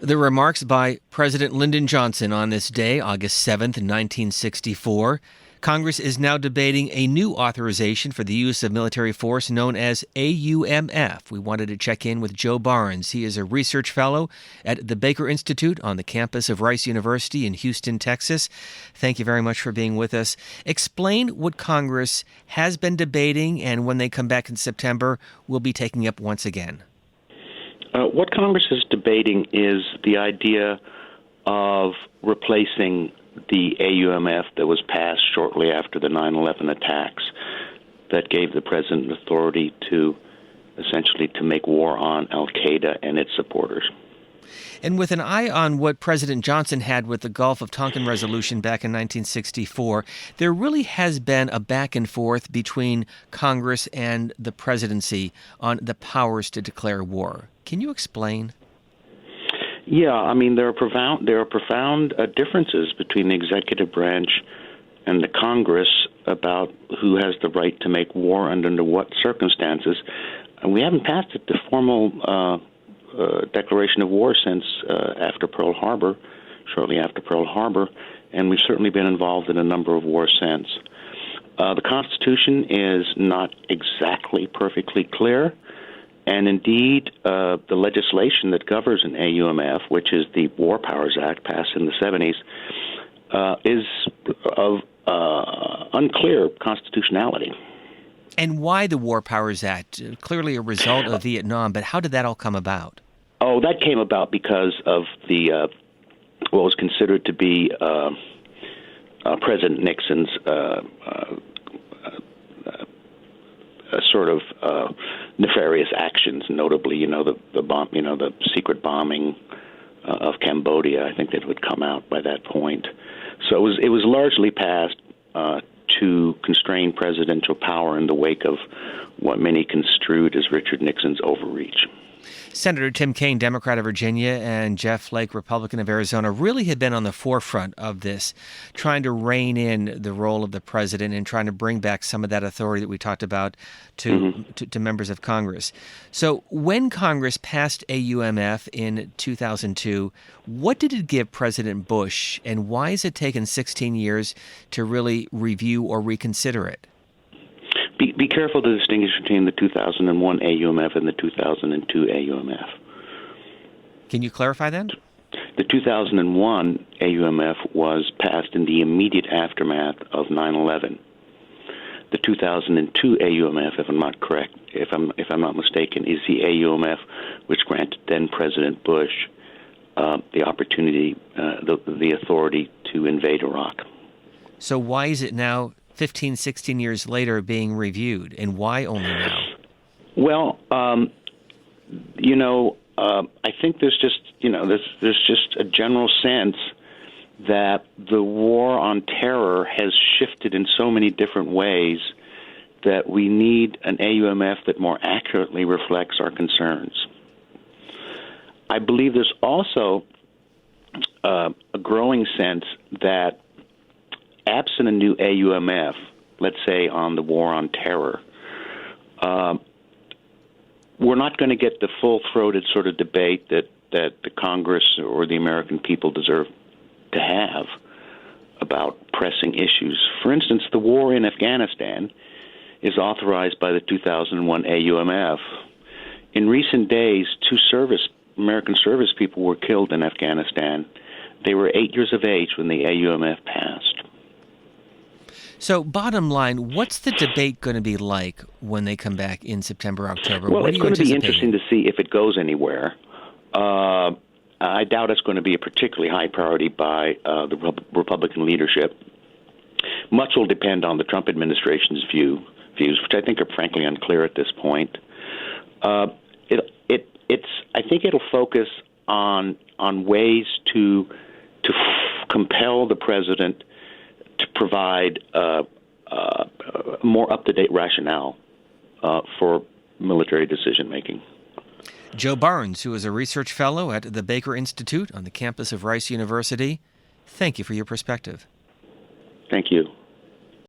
The remarks by President Lyndon Johnson on this day, August 7th, 1964. Congress is now debating a new authorization for the use of military force known as AUMF. We wanted to check in with Joe Barnes. He is a research fellow at the Baker Institute on the campus of Rice University in Houston, Texas. Thank you very much for being with us. Explain what Congress has been debating and when they come back in September, will be taking up once again. What Congress is debating is the idea of replacing the AUMF that was passed shortly after the 9/11 attacks that gave the president authority to essentially to make war on al-Qaeda and its supporters. And with an eye on what President Johnson had with the Gulf of Tonkin resolution back in 1964, there really has been a back and forth between Congress and the presidency on the powers to declare war. Can you explain? Yeah, I mean, there are profound differences between the executive branch and the Congress about who has the right to make war and under what circumstances. And we haven't passed the formal declaration of war since after Pearl Harbor, shortly after Pearl Harbor, and we've certainly been involved in a number of wars since. The Constitution is not exactly perfectly clear, and indeed the legislation that governs an AUMF, which is the War Powers Act passed in the 70s, is of unclear constitutionality. And why the War Powers Act? Clearly a result of Vietnam, but how did that all come about? Oh, that came about because of the what was considered to be President Nixon's sort of nefarious actions, notably, the bomb, the secret bombing of Cambodia. I think that would come out by that point. So it was largely passed to constrain presidential power in the wake of what many construed as Richard Nixon's overreach. Senator Tim Kaine, Democrat of Virginia, and Jeff Flake, Republican of Arizona, really had been on the forefront of this, trying to rein in the role of the president and trying to bring back some of that authority that we talked about to members of Congress. So when Congress passed AUMF in 2002, what did it give President Bush, and why has it taken 16 years to really review or reconsider it? Be careful to distinguish between the 2001 AUMF and the 2002 AUMF. Can you clarify that? The 2001 AUMF was passed in the immediate aftermath of 9/11. The 2002 AUMF, if I'm not correct, if I'm not mistaken, is the AUMF which granted then President Bush the opportunity, the authority to invade Iraq. So why is it now 15, 16 years later being reviewed, and why only now? Well, I think there's just a general sense that the war on terror has shifted in so many different ways that we need an AUMF that more accurately reflects our concerns. I believe there's also a growing sense that absent a new AUMF, let's say on the war on terror, we're not going to get the full-throated sort of debate that the Congress or the American people deserve to have about pressing issues. For instance, the war in Afghanistan is authorized by the 2001 AUMF. In recent days, 2 American service people were killed in Afghanistan. They were 8 years of age when the AUMF passed. So, bottom line, what's the debate going to be like when they come back in September, October? Well, it's going to be interesting to see if it goes anywhere. I doubt it's going to be a particularly high priority by the Republican leadership. Much will depend on the Trump administration's views, which I think are frankly unclear at this point. I think it'll focus on ways to compel the president to provide more up-to-date rationale for military decision-making. Joe Barnes, who is a research fellow at the Baker Institute on the campus of Rice University, thank you for your perspective. Thank you.